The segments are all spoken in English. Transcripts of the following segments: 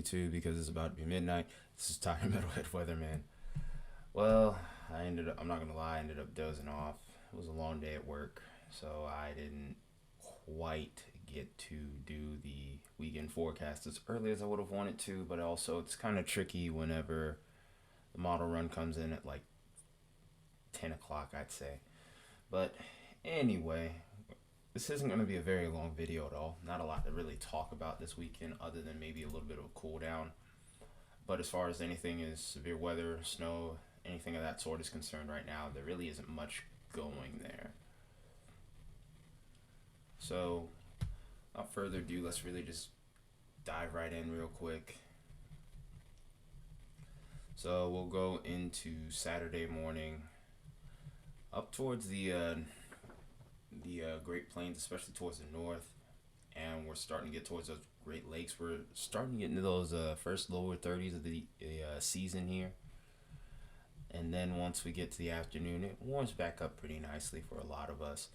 YouTube because it's about to be midnight. This is Tired Metalhead Weatherman. Well, I'm not gonna lie, I ended up dozing off. It was a long day at work, so I didn't quite get to do the weekend forecast as early as I would have wanted to, but also it's kind of tricky whenever the model run comes in at like 10 o'clock, I'd say. But anyway, this isn't going to be a very long video at all. Not a lot to really talk about this weekend other than maybe a little bit of a cool down. But as far as anything is severe weather, snow, anything of that sort is concerned right now, there really isn't much going there. So, without further ado, let's really just dive right in real quick. So we'll go into Saturday morning, up towards the Great Plains, especially towards the north, and we're starting to get towards those Great Lakes. We're starting to get into those first lower 30s of the season here. And then once we get to the afternoon, it warms back up pretty nicely for a lot of us.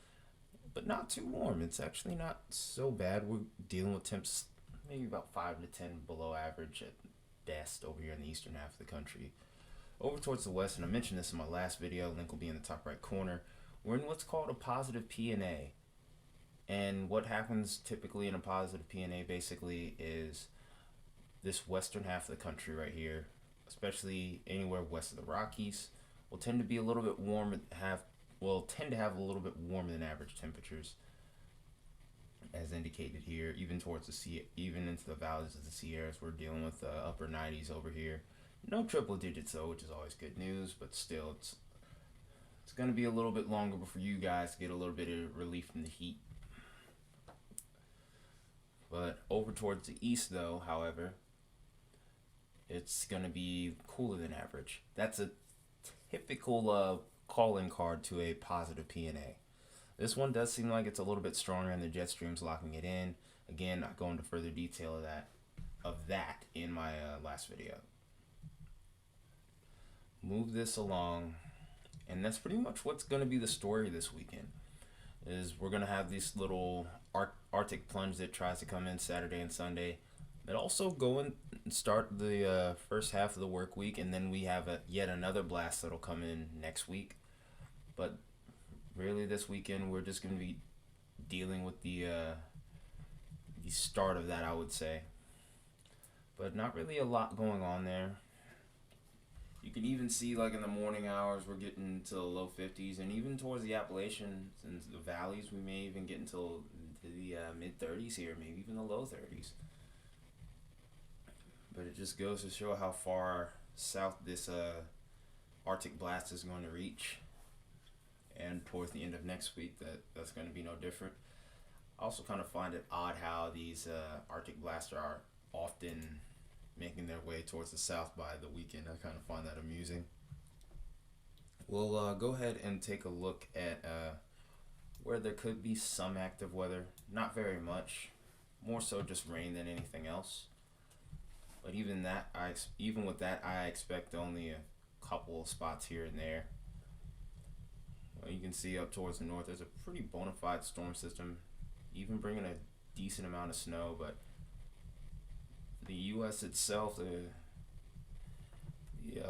But not too warm. It's actually not so bad. We're dealing with temps maybe about 5 to 10 below average at best over here in the eastern half of the country. Over towards the west, and I mentioned this in my last video, link will be in the top right corner, we're in what's called a positive PNA. And what happens typically in a positive PNA basically is this western half of the country right here, especially anywhere west of the Rockies, will tend to be a little bit warm, tend to have a little bit warmer than average temperatures, as indicated here, even towards the sea, even into the valleys of the Sierras. We're dealing with upper 90s over here. No triple digits though, which is always good news, but still, it's going to be a little bit longer before you guys get a little bit of relief from the heat. But over towards the east though, however, it's going to be cooler than average. That's a typical calling card to a positive PNA. This one does seem like it's a little bit stronger and the jet stream's locking it in. Again, I'll go into further detail of that in my last video. Move this along, and that's pretty much what's going to be the story this weekend. Is we're going to have this little Arctic plunge that tries to come in Saturday and Sunday. That also go and start the first half of the work week, and then we have yet another blast that'll come in next week. But really, this weekend we're just going to be dealing with the start of that, I would say. But not really a lot going on there. You can even see, like in the morning hours, we're getting to the low 50s, and even towards the Appalachians and the valleys, we may even get into the mid 30s here, maybe even the low 30s. But it just goes to show how far south this Arctic blast is going to reach. And towards the end of next week, that's going to be no different. I also kind of find it odd how these Arctic blasts are often making their way towards the south by the weekend. I kind of find that amusing. We'll go ahead and take a look at where there could be some active weather. Not very much. More so just rain than anything else. But even with that, I expect only a couple of spots here and there. Well, you can see up towards the north, there's a pretty bona fide storm system, even bringing a decent amount of snow. But the U.S. itself, the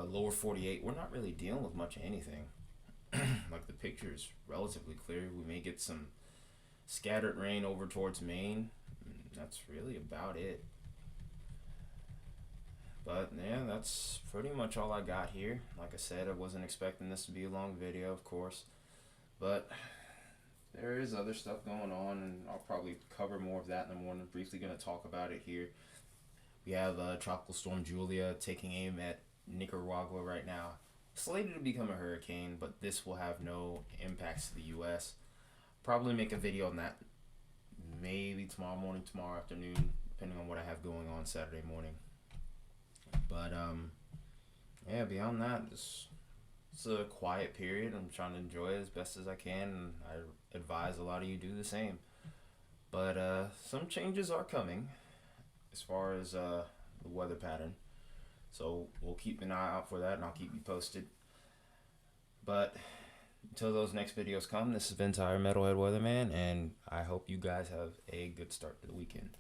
lower 48, we're not really dealing with much of anything. Like the picture is relatively clear. We may get some scattered rain over towards Maine. That's really about it. But yeah, that's pretty much all I got here. Like I said, I wasn't expecting this to be a long video, of course. But there is other stuff going on, and I'll probably cover more of that in the morning. Briefly going to talk about it here. We have Tropical Storm Julia taking aim at Nicaragua right now. Slated to become a hurricane, but this will have no impacts to the U.S. Probably make a video on that maybe tomorrow morning, tomorrow afternoon, depending on what I have going on Saturday morning. But yeah, beyond that, it's a quiet period. I'm trying to enjoy it as best as I can, and I advise a lot of you do the same. But some changes are coming as far as the weather pattern, so we'll keep an eye out for that, and I'll keep you posted. But until those next videos come, this has been Tired Metalhead Weatherman, and I hope you guys have a good start to the weekend.